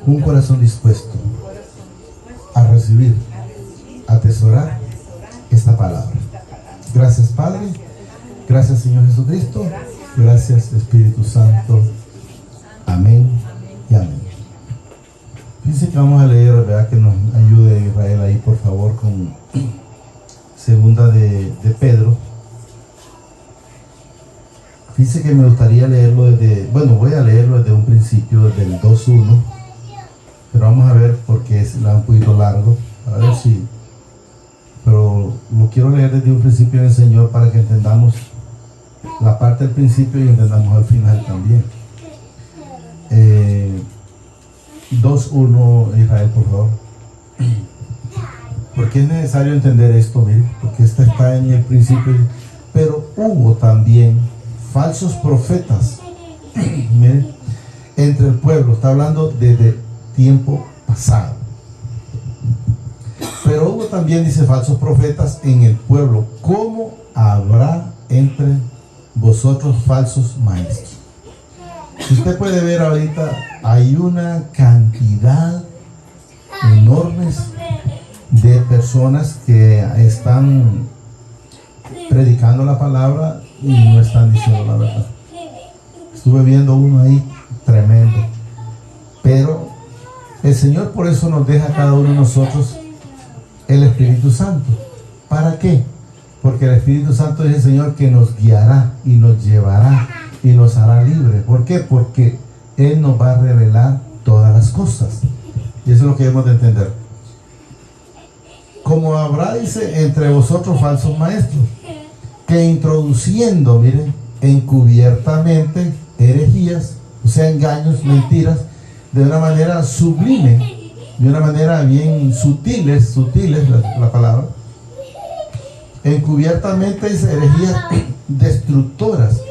un corazón dispuesto a recibir, a atesorar esta palabra. Gracias, Padre. Gracias, Señor Jesucristo. Gracias, Espíritu Santo. Amén y amén. Fíjense que vamos a leer, ¿verdad? Que nos ayude Israel ahí, por favor, con segunda de Pedro. Fíjense que me gustaría leerlo desde, bueno, voy a leerlo desde un principio, desde el 2.1, pero vamos a ver porque es un poquito largo, a ver si, pero lo quiero leer desde un principio en el Señor para que entendamos la parte del principio y entendamos al final también. 2.1, Israel, por favor. Porque es necesario entender esto, miren, porque esta está en el principio, pero hubo también falsos profetas, miren, entre el pueblo. Está hablando desde tiempo pasado. Pero hubo también, dice, falsos profetas en el pueblo. ¿Cómo habrá entre vosotros falsos maestros? Si usted puede ver ahorita, hay una cantidad enorme de personas que están predicando la palabra y no están diciendo la verdad. Estuve viendo uno ahí tremendo, pero el Señor por eso nos deja a cada uno de nosotros el Espíritu Santo. ¿Para qué? Porque el Espíritu Santo es el Señor que nos guiará y nos llevará y nos hará libres. ¿Por qué? Porque Él nos va a revelar todas las cosas, y eso es lo que debemos de entender. Como habrá, dice, entre vosotros falsos maestros, que introduciendo, miren, encubiertamente herejías, o sea, engaños, mentiras, de una manera sublime, de una manera bien sutiles la palabra, encubiertamente dice herejías destructoras,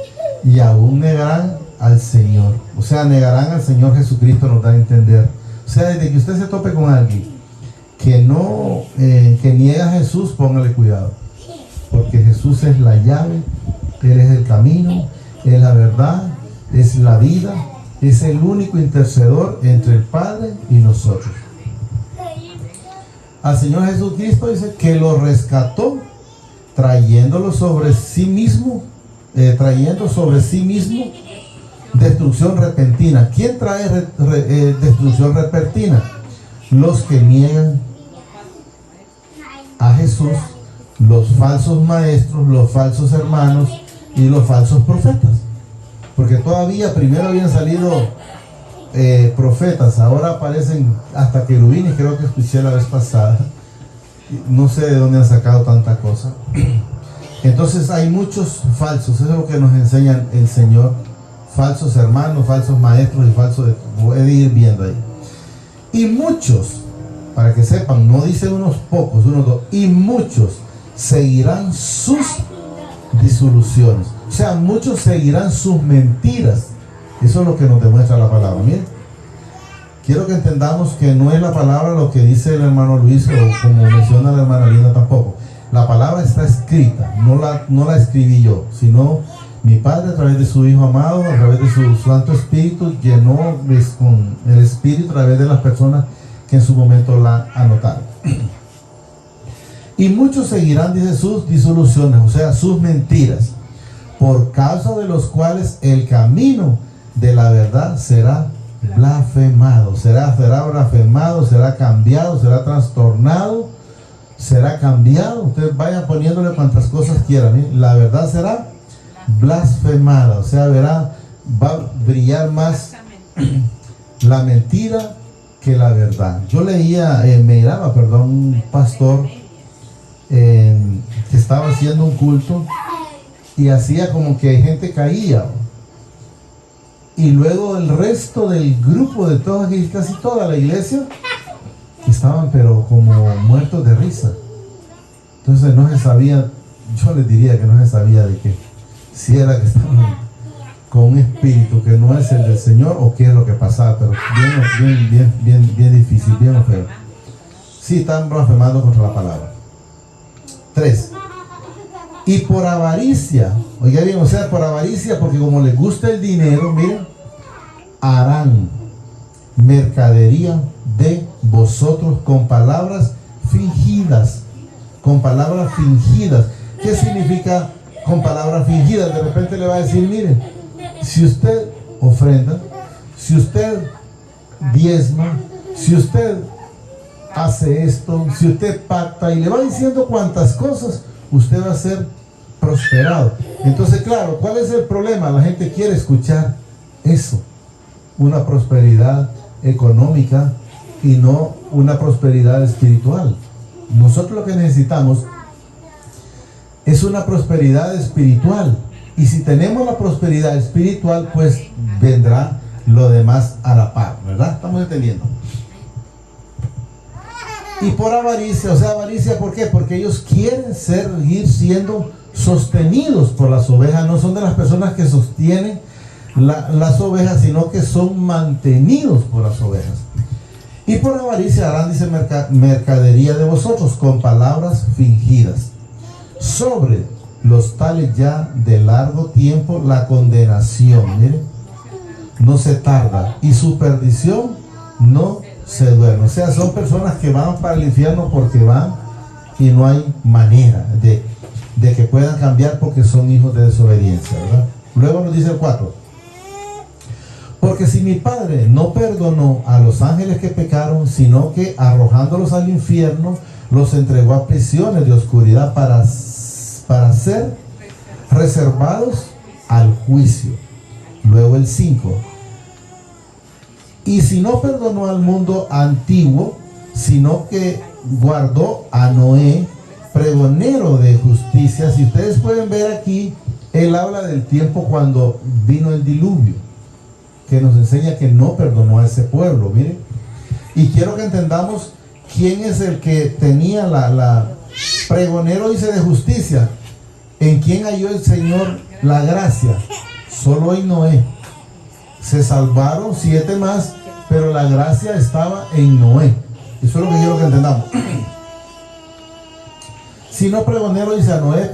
y aún negarán al Señor, o sea, negarán al Señor Jesucristo, nos da a entender. O sea, desde que usted se tope con alguien que no, que niega a Jesús, póngale cuidado, porque Jesús es la llave, Él es el camino, es la verdad, es la vida, es el único intercedor entre el Padre y nosotros. Al Señor Jesucristo dice que lo rescató, trayendo sobre sí mismo destrucción repentina. ¿Quién trae destrucción repentina? Los que niegan a Jesús, los falsos maestros, los falsos hermanos y los falsos profetas. Porque todavía primero habían salido profetas, ahora aparecen hasta querubines, creo que escuché la vez pasada. No sé de dónde han sacado tanta cosa. Entonces hay muchos falsos, eso es lo que nos enseña el Señor. Falsos hermanos, falsos maestros y falsos, puede ir viendo ahí. Y muchos, para que sepan, no dice unos pocos, unos dos, y muchos seguirán sus disoluciones. O sea, muchos seguirán sus mentiras. Eso es lo que nos demuestra la palabra. Miren, quiero que entendamos que no es la palabra lo que dice el hermano Luis, o como menciona la hermana Lina tampoco. La palabra está escrita, no la escribí yo, sino mi Padre a través de su Hijo amado, a través de su Santo Espíritu, llenó con el Espíritu a través de las personas que en su momento la anotaron. Y muchos seguirán, dice, sus disoluciones, o sea, sus mentiras, por causa de los cuales el camino de la verdad será blasfemado, será blasfemado, será cambiado, será trastornado, será cambiado. Ustedes vayan poniéndole cuantas cosas quieran, ¿eh? La verdad será blasfemada, o sea, va a brillar más la mentira que la verdad. Yo leía, miraba, un pastor que estaba haciendo un culto y hacía como que gente caía, y luego el resto del grupo de todos, casi toda la iglesia, estaban pero como muertos de risa. Entonces no se sabía, yo les diría que no se sabía de qué, si era que estaban con un espíritu que no es el del Señor o qué es lo que pasaba, pero bien difícil, bien feo. Sí, están blasfemando contra la palabra. 3. Y por avaricia, oiga bien, o sea, por avaricia, porque como les gusta el dinero, miren, harán mercadería de vosotros con palabras fingidas. Con palabras fingidas. ¿Qué significa con palabras fingidas? De repente le va a decir, mire, si usted ofrenda, si usted diezma, si usted hace esto, si usted pacta, y le va diciendo cuantas cosas, usted va a ser prosperado. Entonces, claro, ¿cuál es el problema? La gente quiere escuchar eso, una prosperidad económica y no una prosperidad espiritual. Nosotros lo que necesitamos es una prosperidad espiritual, y si tenemos la prosperidad espiritual, pues vendrá lo demás a la par, ¿verdad? ¿Estamos entendiendo? Y por avaricia, o sea, avaricia, ¿por qué? Porque ellos quieren seguir siendo sostenidos por las ovejas. No son de las personas que sostienen las ovejas, sino que son mantenidos por las ovejas. Y por avaricia harán, dice, mercadería de vosotros con palabras fingidas. Sobre los tales ya de largo tiempo la condenación, miren, no se tarda, y su perdición no se duerme. O sea, son personas que van para el infierno porque van, y no hay manera de que puedan cambiar, porque son hijos de desobediencia, ¿verdad? Luego nos dice el 4. Porque si mi Padre no perdonó a los ángeles que pecaron, sino que arrojándolos al infierno, los entregó a prisiones de oscuridad para ser reservados al juicio. Luego el 5. Y si no perdonó al mundo antiguo, sino que guardó a Noé, pregonero de justicia. Si ustedes pueden ver aquí, él habla del tiempo cuando vino el diluvio, que nos enseña que no perdonó a ese pueblo, miren. Y quiero que entendamos quién es el que tenía la pregonero, dice, de justicia. ¿En quién halló el Señor la gracia? Solo en Noé. Se salvaron 7 más, pero la gracia estaba en Noé. Eso es lo que quiero que entendamos. Si no pregonero, dice a Noé,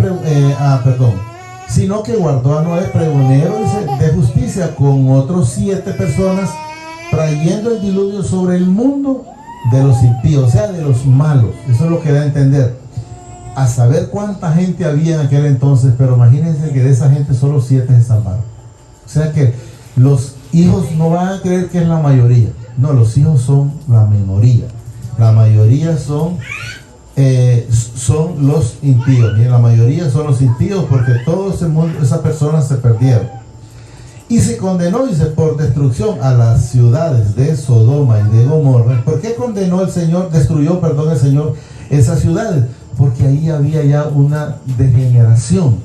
sino que guardó a Noé pregonero, dice, de justicia, con otros 7 personas, trayendo el diluvio sobre el mundo de los impíos, o sea, de los malos. Eso es lo que da a entender. A saber cuánta gente había en aquel entonces, pero imagínense que de esa gente solo 7 se salvaron. O sea que los hijos no van a creer que es la mayoría. No, los hijos son la minoría. La mayoría son los impíos. Bien, la mayoría son los impíos, porque todo ese mundo, esas personas se perdieron. Y se condenó, dice, por destrucción a las ciudades de Sodoma y de Gomorra. ¿Por qué condenó el Señor, destruyó, perdón, el Señor esas ciudades? Porque ahí había ya una degeneración.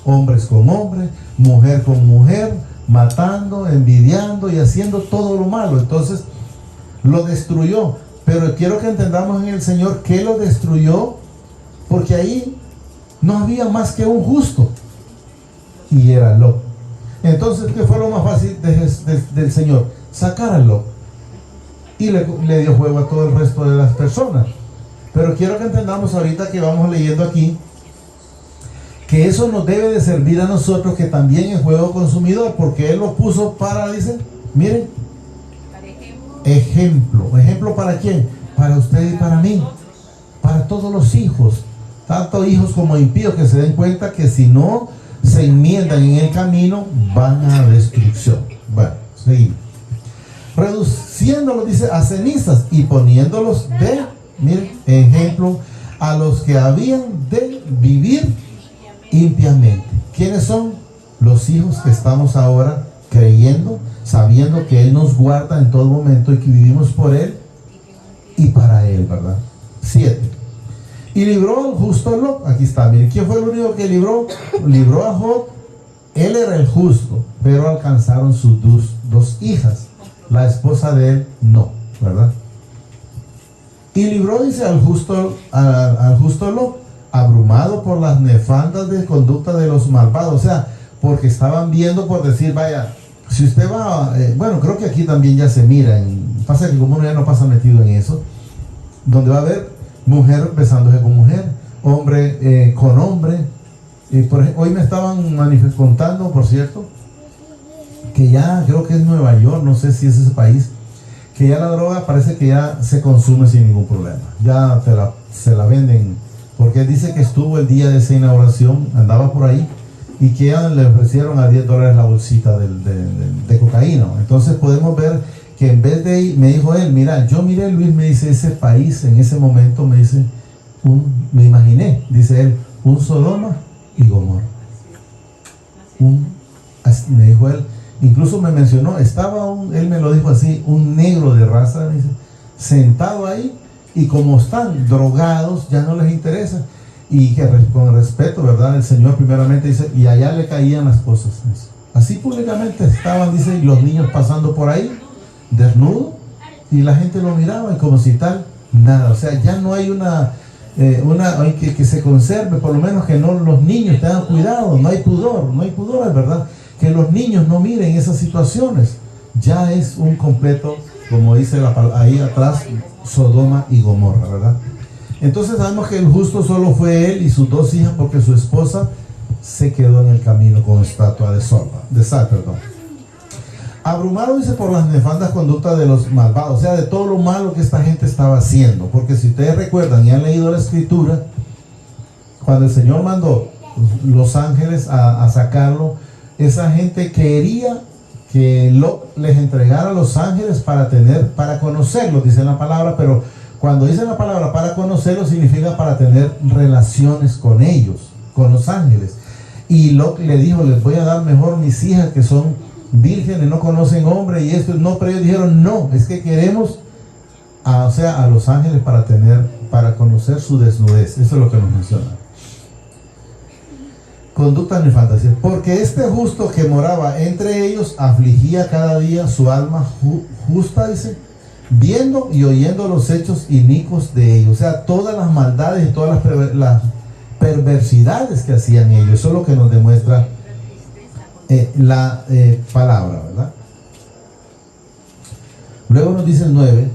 Hombres con hombres, mujer con mujer, matando, envidiando y haciendo todo lo malo. Entonces lo destruyó. Pero quiero que entendamos en el Señor que lo destruyó porque ahí no había más que un justo, y era Lot. Entonces, ¿qué fue lo más fácil del Señor? Sacar a Lot, y le dio juego a todo el resto de las personas. Pero quiero que entendamos ahorita que vamos leyendo aquí que eso nos debe de servir a nosotros, que también es juego consumidor, porque Él lo puso para, dicen, miren, ejemplo. ¿Ejemplo para quién? Para usted y para mí, para todos los hijos, tanto hijos como impíos, que se den cuenta que si no se enmiendan en el camino, van a destrucción. Bueno, seguimos. Reduciéndolos, dice, a cenizas, y poniéndolos de, miren, ejemplo a los que habían de vivir impiamente. ¿Quiénes son? Los hijos que estamos ahora creyendo, sabiendo que Él nos guarda en todo momento y que vivimos por Él y para Él, ¿verdad? 7. Y libró al justo Lot. Aquí está, miren, ¿quién fue el único que libró? Libró a Job. Él era el justo, pero alcanzaron sus dos hijas. La esposa de él no, ¿verdad? Y libró, dice, al justo Lot, abrumado por las nefandas de conducta de los malvados. O sea, porque estaban viendo, por decir, vaya, si usted va, bueno, creo que aquí también ya se mira, pasa que como uno ya no pasa metido en eso, donde va a haber mujer besándose con mujer, hombre con hombre. Hoy me estaban contando, por cierto, que ya creo que es Nueva York, no sé si es ese país, que ya la droga parece que ya se consume sin ningún problema. Ya se la venden, porque dice que estuvo el día de esa inauguración, andaba por ahí, y que ya le ofrecieron a $10 la bolsita de cocaína. Entonces podemos ver que en vez de ir, me dijo él, mira, yo miré, Luis, me dice, ese país en ese momento, me dice, me imaginé, dice él, un Sodoma y Gomorra. Me dijo él, incluso me mencionó, él me lo dijo así, un negro de raza, me dice, sentado ahí, y como están drogados, ya no les interesa. Y que con respeto, ¿verdad? El Señor primeramente dice, y allá le caían las cosas. Así públicamente estaban, dice, y los niños pasando por ahí, desnudos, y la gente lo miraba, y como si tal, nada. O sea, ya no hay hay que se conserve, por lo menos que no los niños tengan cuidado, no hay pudor, es verdad. Que los niños no miren esas situaciones. Ya es un completo, como dice ahí atrás, Sodoma y Gomorra, ¿verdad? Entonces sabemos que el justo solo fue él y sus 2 hijas, porque su esposa se quedó en el camino con estatua de sal. Abrumado, dice, por las nefandas conductas de los malvados, o sea, de todo lo malo que esta gente estaba haciendo. Porque si ustedes recuerdan y han leído la escritura, cuando el Señor mandó los ángeles a sacarlo, esa gente quería que Lot les entregara a los ángeles para conocerlos, dice la palabra, pero cuando dice la palabra para conocerlos, significa para tener relaciones con ellos, con los ángeles. Y Lot le dijo, les voy a dar mejor mis hijas que son vírgenes, no conocen hombre y esto. No, pero ellos dijeron, no, es que queremos a los ángeles para conocer su desnudez. Eso es lo que nos menciona. Conducta ni fantasía. Porque este justo que moraba entre ellos afligía cada día su alma justa, dice, viendo y oyendo los hechos inicuos de ellos. O sea, todas las maldades y todas las perversidades que hacían ellos. Eso es lo que nos demuestra la palabra, ¿verdad? Luego nos dice el 9,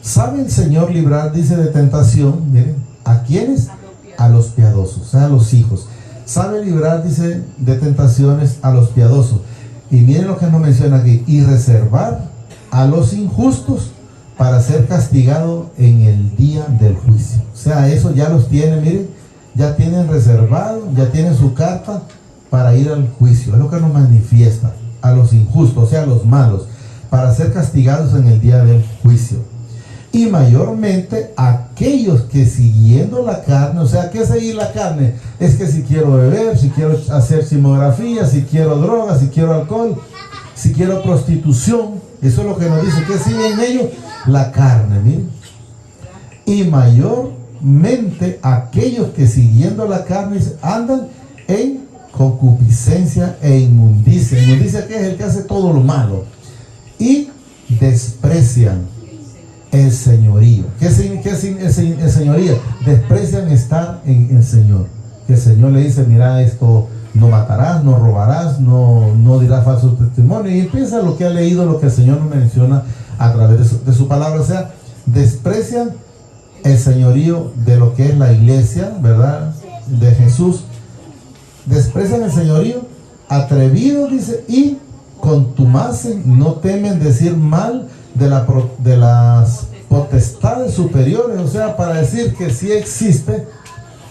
¿sabe el Señor librar, dice, de tentación? Miren, ¿a quiénes? A los piadosos, o sea, a los hijos. Sabe librar, dice, de tentaciones a los piadosos. Y miren lo que nos menciona aquí, y reservar a los injustos para ser castigado en el día del juicio. O sea, eso ya los tienen, miren, ya tienen reservado, ya tienen su carta para ir al juicio. Es lo que nos manifiesta, a los injustos, o sea, a los malos, para ser castigados en el día del juicio. Y mayormente aquellos que siguiendo la carne, o sea, ¿qué es seguir la carne? Es que si quiero beber, si quiero hacer simografía, si quiero droga, si quiero alcohol, si quiero prostitución, eso es lo que nos dice, ¿qué sigue en ellos? La carne, miren. Y mayormente aquellos que siguiendo la carne andan en concupiscencia e inmundicia. Inmundicia, ¿qué es? El que hace todo lo malo. Y desprecian el señorío. ¿Qué es el señorío? Desprecian estar en el Señor. Que el Señor le dice, mira, esto no matarás, no robarás, no dirás falsos testimonios. Y empieza lo que ha leído, lo que el Señor nos menciona a través de su palabra. O sea, desprecian el señorío de lo que es la iglesia, ¿verdad? De Jesús. Desprecian el señorío, atrevidos, dice, y contumacen, no temen decir mal de las potestades superiores. O sea, para decir que sí existe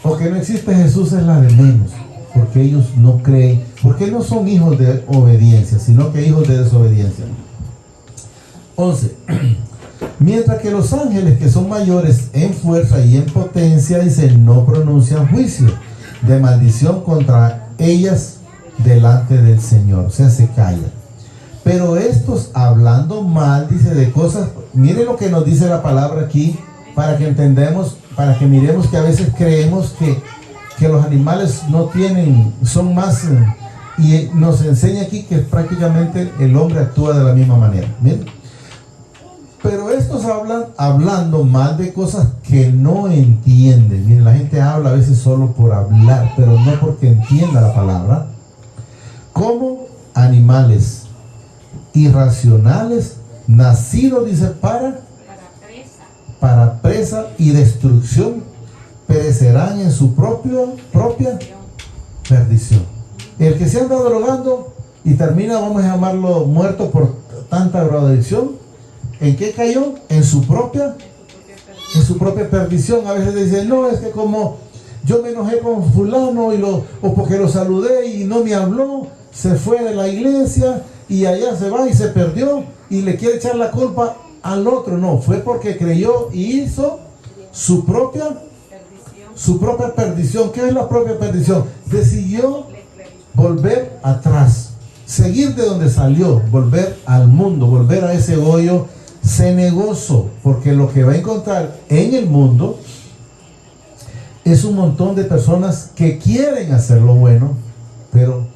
o que no existe Jesús es la de menos, porque ellos no creen, porque no son hijos de obediencia, sino que hijos de desobediencia. 11. Mientras que los ángeles, que son mayores en fuerza y en potencia, dicen, no pronuncian juicio de maldición contra ellas delante del Señor. O sea, se callan. Pero estos, hablando mal, dice, de cosas, mire lo que nos dice la palabra aquí, para que entendamos, para que miremos que a veces creemos que los animales no tienen, son más, y nos enseña aquí que prácticamente el hombre actúa de la misma manera. Miren. Pero estos hablan hablando mal de cosas que no entienden. Miren, la gente habla a veces solo por hablar, pero no porque entienda la palabra. Como animales irracionales, nacidos, dice, para presa y destrucción, perecerán en su propia perdición. El que se anda drogando y termina, vamos a llamarlo, muerto por tanta drogadicción. ¿En qué cayó? En su propia perdición. A veces dicen, no, es que como yo me enojé con fulano o porque lo saludé y no me habló, se fue de la iglesia y allá se va y se perdió y le quiere echar la culpa al otro. No, fue porque creyó y hizo su propia perdición. ¿Qué es la propia perdición? Decidió volver atrás, seguir de donde salió, volver al mundo, volver a ese hoyo cenagoso, porque lo que va a encontrar en el mundo es un montón de personas que quieren hacer lo bueno, pero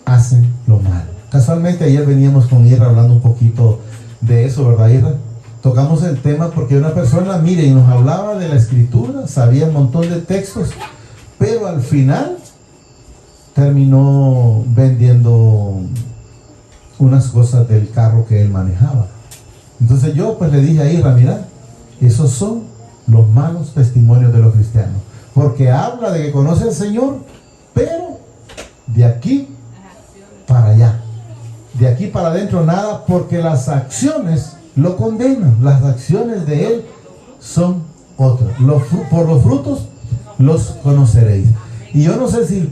hacen lo malo. Casualmente ayer veníamos con Ira hablando un poquito de eso, ¿verdad, Ira? Tocamos el tema porque una persona, mire, y nos hablaba de la escritura, sabía un montón de textos, pero al final terminó vendiendo unas cosas del carro que él manejaba. Entonces yo pues le dije a Ira, mira, esos son los malos testimonios de los cristianos, porque habla de que conoce al Señor, pero de aquí para allá, de aquí para adentro nada, porque las acciones lo condenan. Las acciones de él son otras. Por los frutos los conoceréis. Y yo no sé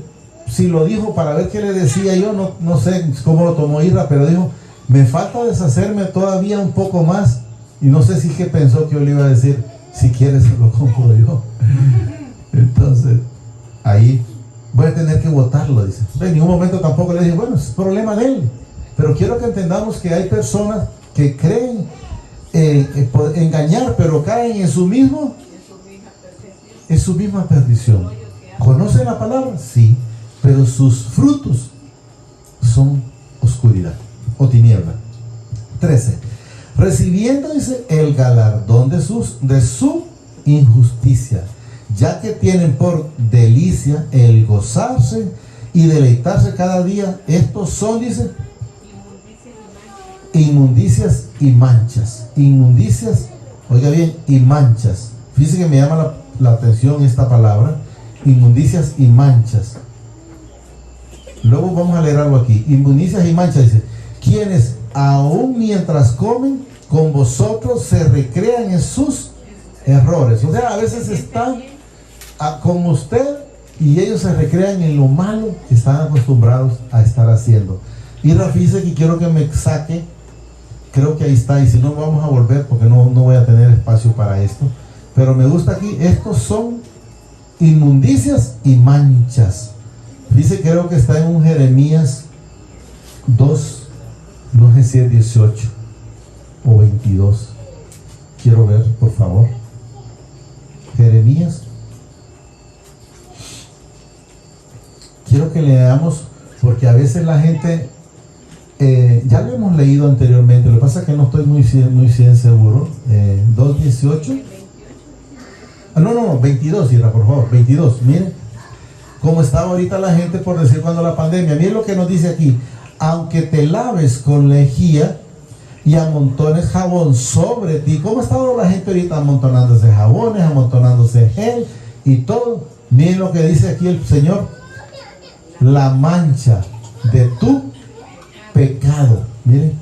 si lo dijo para ver qué le decía yo, no sé cómo lo tomó Ira, pero dijo, me falta deshacerme todavía un poco más. Y no sé si que pensó que yo le iba a decir, si quieres lo compro yo. Entonces ahí voy a tener que votarlo, dice. En ningún momento tampoco le dije, bueno, es problema de él, pero quiero que entendamos que hay personas que creen engañar, pero caen en su misma perdición. ¿Conocen la palabra? Sí, pero sus frutos son oscuridad o tiniebla. 13. Recibiendo, dice, el galardón de su injusticia, ya que tienen por delicia el gozarse y deleitarse cada día. Estos son, dice, inmundicias y manchas. Inmundicias, oiga bien, y manchas. Fíjense que me llama la atención esta palabra, inmundicias y manchas. Luego vamos a leer algo aquí. Inmundicias y manchas, dice, quienes aún mientras comen con vosotros se recrean en sus errores. O sea, a veces están con usted y ellos se recrean en lo malo que están acostumbrados a estar haciendo. Y fíjese que quiero que me saque, creo que ahí está, y si no vamos a volver porque no voy a tener espacio para esto, pero me gusta aquí, estos son inmundicias y manchas. Dice, creo que está en un Jeremías 2, no sé si es 18 o 22, quiero ver por favor. Jeremías, quiero que leamos porque a veces la gente ya lo hemos leído anteriormente, lo que pasa es que no estoy muy seguro. 2:18. No, 22, Ira, por favor, 22. Miren cómo está ahorita la gente, por decir, cuando la pandemia. Miren lo que nos dice aquí: aunque te laves con lejía y amontones jabón sobre ti. ¿Cómo ha estado la gente ahorita amontonándose jabones, amontonándose gel y todo? Miren lo que dice aquí el Señor: la mancha de tu pecado, miren,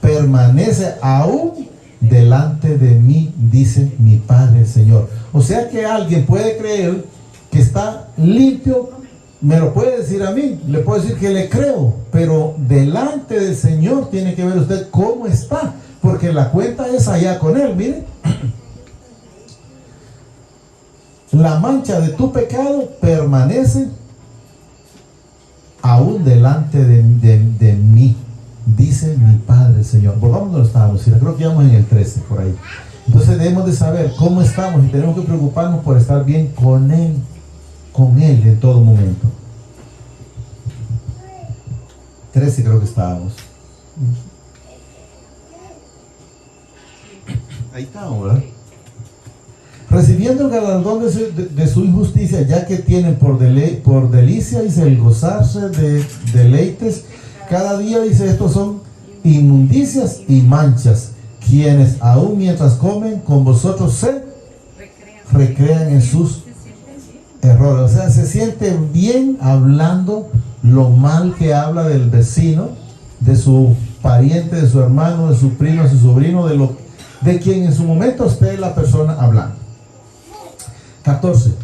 permanece aún delante de mí, dice mi Padre el Señor. O sea que alguien puede creer que está limpio, me lo puede decir a mí, le puedo decir que le creo, pero delante del Señor tiene que ver usted cómo está, porque la cuenta es allá con Él. Miren, la mancha de tu pecado permanece aún delante de mí, dice mi Padre el Señor. Volvamos donde estábamos, creo que íbamos en el 13 por ahí. Entonces debemos de saber cómo estamos y tenemos que preocuparnos por estar bien con Él en todo momento. 13 creo que estábamos. Ahí estamos, ¿verdad? Recibiendo el galardón de su injusticia, ya que tienen por delicia, dice, el gozarse de deleites cada día, dice, estos son inmundicias y manchas, quienes aún mientras comen con vosotros se recrean en sus errores. O sea, se siente bien hablando lo mal que habla del vecino, de su pariente, de su hermano, de su primo, de su sobrino, de quien en su momento esté la persona hablando. 14.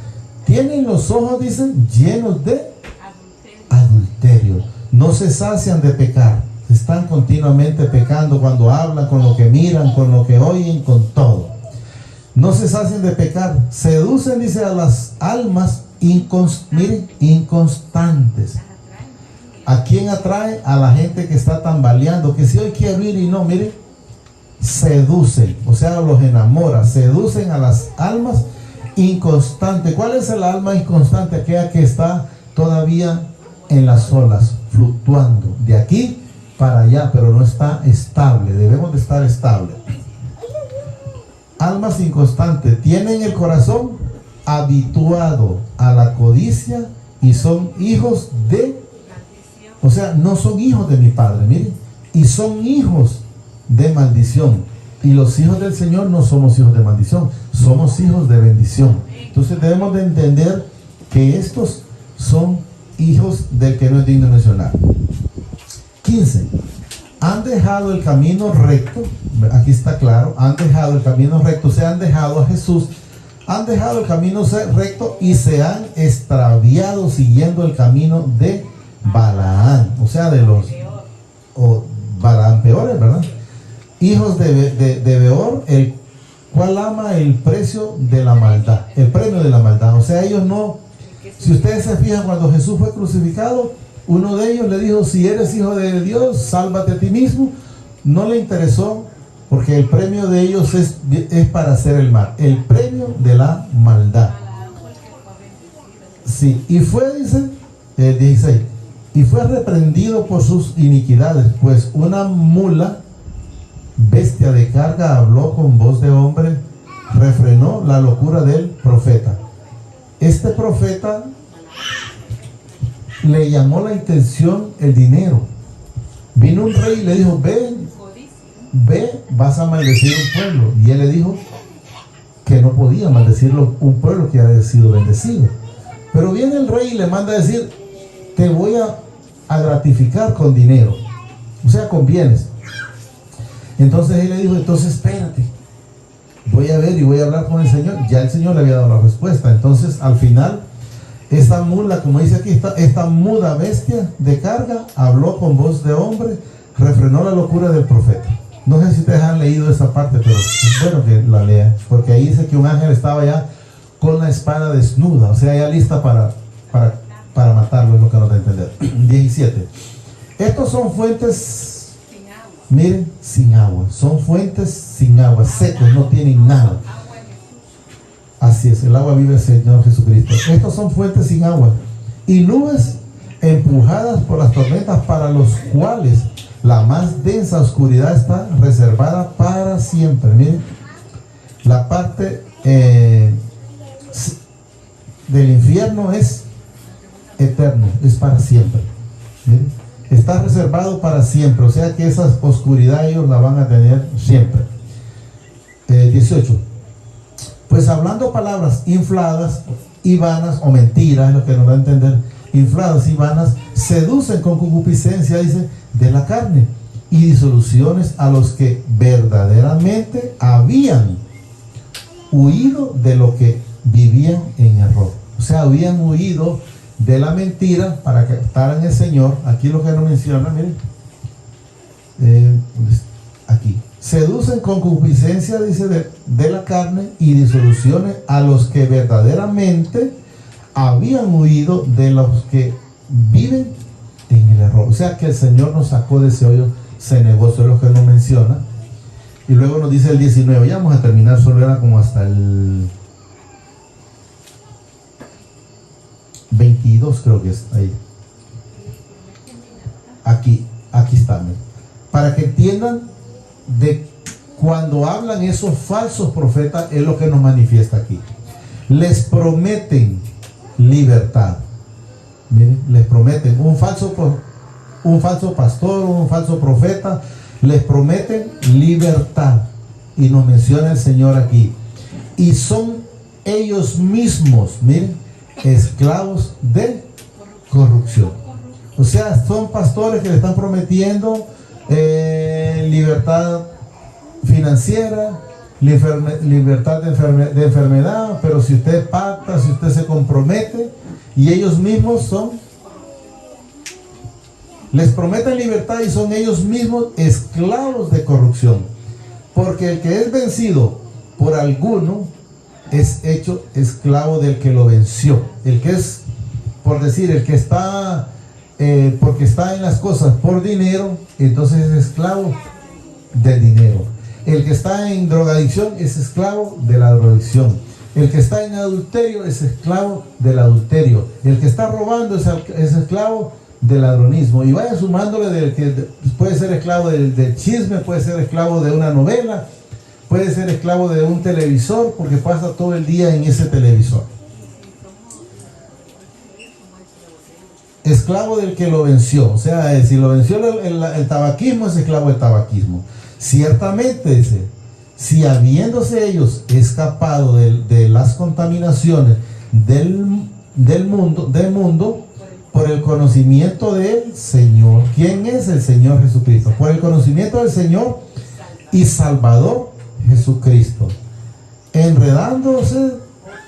Tienen los ojos, dicen, llenos de adulterio. No se sacian de pecar. Están continuamente pecando cuando hablan, con lo que miran, con lo que oyen, con todo. No se sacian de pecar. Seducen, dice, a las almas inconstantes. ¿A quién atrae? A la gente que está tambaleando, que si hoy quiero ir y no, mire, seducen, o sea, los enamora, seducen a las almas inconstantes. ¿Cuál es el alma inconstante? Aquella que está todavía en las olas, fluctuando de aquí para allá, pero no está estable. Debemos de estar estable. Almas inconstantes tienen el corazón habituado a la codicia y son hijos de, o sea, no son hijos de mi Padre, miren, y son hijos de maldición. Y los hijos del Señor no somos hijos de maldición, somos hijos de bendición. Entonces debemos de entender que estos son hijos del que no es digno de mencionar. 15. Han dejado el camino recto. Aquí está claro, han dejado el camino recto, se han dejado a Jesús, han dejado el camino recto y se han extraviado siguiendo el camino de Balaán, o sea, de los, o Balaán peores, ¿verdad? Hijos de Beor, el cual ama el precio de la maldad, el premio de la maldad. O sea, ellos no, si ustedes se fijan, cuando Jesús fue crucificado, uno de ellos le dijo, si eres hijo de Dios, sálvate a ti mismo. No le interesó, porque el premio de ellos es para hacer el mal, el premio de la maldad. Sí, y fue, dice, 16, y fue reprendido por sus iniquidades, pues una mula, bestia de carga, habló con voz de hombre, refrenó la locura del profeta. Este profeta le llamó la intención el dinero. Vino un rey y le dijo, ve, vas a maldecir un pueblo. Y él le dijo que no podía maldecirlo un pueblo que había sido bendecido. Pero viene el rey y le manda a decir, te voy a gratificar con dinero, o sea, con bienes. Entonces él le dijo, entonces espérate, voy a ver y voy a hablar con el Señor. Ya el Señor le había dado la respuesta. Entonces al final, esta mula, como dice aquí, esta muda bestia de carga habló con voz de hombre, refrenó la locura del profeta. No sé si ustedes han leído esa parte, pero es bueno que la lean, porque ahí dice que un ángel estaba ya con la espada desnuda, o sea, ya lista para matarlo, es lo que nos da a entender. 17. Estos son fuentes, miren, sin agua. Son fuentes sin agua, secos, no tienen nada. Así es, el agua vive el Señor Jesucristo. Estos son fuentes sin agua y nubes empujadas por las tormentas, para los cuales la más densa oscuridad está reservada para siempre. Miren, la parte del infierno es eterno, es para siempre. Miren, está reservado para siempre, o sea que esa oscuridad ellos la van a tener siempre. 18. Pues hablando palabras infladas y vanas, o mentiras, es lo que nos da a entender, infladas y vanas, seducen con concupiscencia, dice, de la carne, y disoluciones a los que verdaderamente habían huido de lo que vivían en error. O sea, habían huido de la mentira para que estaran el Señor. Aquí lo que nos menciona, miren, aquí, seducen con concupiscencia, dice, de la carne, y disoluciones a los que verdaderamente habían huido de los que viven en el error. O sea que el Señor nos sacó de ese hoyo cenagoso, es lo que nos menciona. Y luego nos dice el 19, ya vamos a terminar, solo era como hasta el 22, creo que es ahí. Aquí está, ¿no? Para que entiendan de cuando hablan esos falsos profetas, es lo que nos manifiesta aquí. Les prometen libertad. Miren, les prometen un falso pastor, un falso profeta, les prometen libertad. Y nos menciona el Señor aquí. Y son ellos mismos, miren, esclavos de corrupción. O sea, son pastores que le están prometiendo libertad financiera, libertad de enfermedad, pero si usted pacta, si usted se compromete, y ellos mismos les prometen libertad y son ellos mismos esclavos de corrupción. Porque el que es vencido por alguno es hecho esclavo del que lo venció. El que es, por decir, el que está porque está en las cosas por dinero, entonces es esclavo del dinero. El que está en drogadicción es esclavo de la drogadicción. El que está en adulterio es esclavo del adulterio. El que está robando es esclavo del ladronismo. Y vaya sumándole del que puede ser esclavo del chisme, puede ser esclavo de una novela, puede ser esclavo de un televisor porque pasa todo el día en ese televisor. Esclavo del que lo venció. O sea, si lo venció el tabaquismo, es esclavo del tabaquismo. Ciertamente, dice, si habiéndose ellos escapado de las contaminaciones del mundo, por el conocimiento del Señor. ¿Quién es el Señor Jesucristo? Por el conocimiento del Señor y Salvador Jesucristo. Enredándose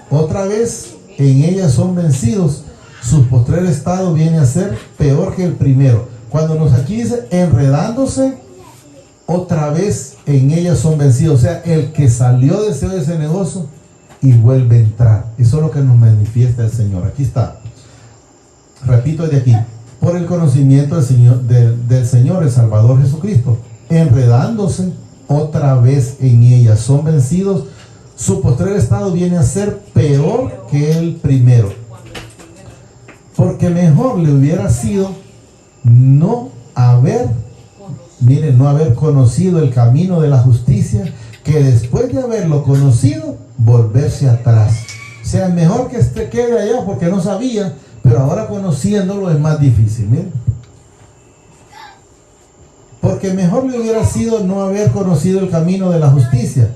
otra vez en ellas son vencidos. Su postrer estado viene a ser peor que el primero. Cuando aquí dice enredándose, otra vez en ellas son vencidos. O sea, el que salió de ese negocio y vuelve a entrar. Eso es lo que nos manifiesta el Señor. Aquí está. Repito de aquí. Por el conocimiento del Señor, el Salvador Jesucristo. Enredándose otra vez en ellas son vencidos. Su postrer estado viene a ser peor que el primero. Porque mejor le hubiera sido no haber conocido el camino de la justicia, que después de haberlo conocido, volverse atrás. O sea, mejor que quede allá porque no sabía, pero ahora conociéndolo es más difícil. Miren. Porque mejor le hubiera sido no haber conocido el camino de la justicia,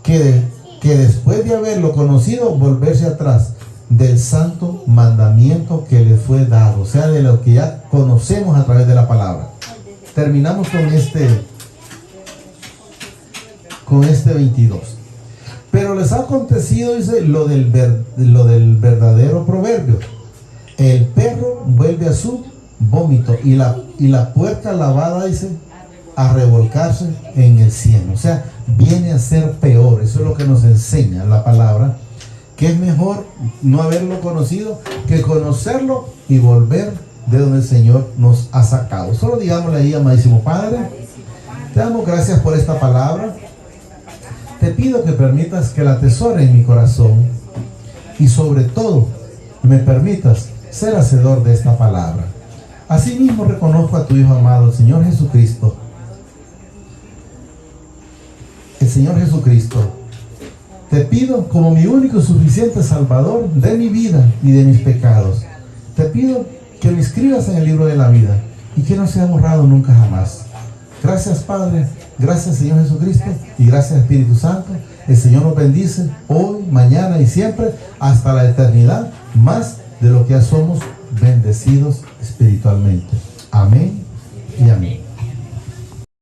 que después de haberlo conocido, volverse atrás del santo mandamiento que le fue dado, o sea, de lo que ya conocemos a través de la palabra. Terminamos con este 22. Pero les ha acontecido, dice, lo del verdadero proverbio: el perro vuelve a su vómito y la puerca lavada, dice, a revolcarse en el cieno. O sea, viene a ser peor. Eso es lo que nos enseña la palabra, que es mejor no haberlo conocido que conocerlo y volver de donde el Señor nos ha sacado. Solo digámosle ahí, amadísimo Padre, te damos gracias por esta palabra. Te pido que permitas que la atesore en mi corazón y sobre todo me permitas ser hacedor de esta palabra. Asimismo reconozco a tu Hijo amado, el Señor Jesucristo. El Señor Jesucristo, te pido como mi único y suficiente Salvador de mi vida y de mis pecados. Te pido que me inscribas en el libro de la vida y que no sea borrado nunca jamás. Gracias, Padre. Gracias, Señor Jesucristo. Y gracias, Espíritu Santo. El Señor nos bendice hoy, mañana y siempre hasta la eternidad, más de lo que ya somos bendecidos espiritualmente. Amén y amén.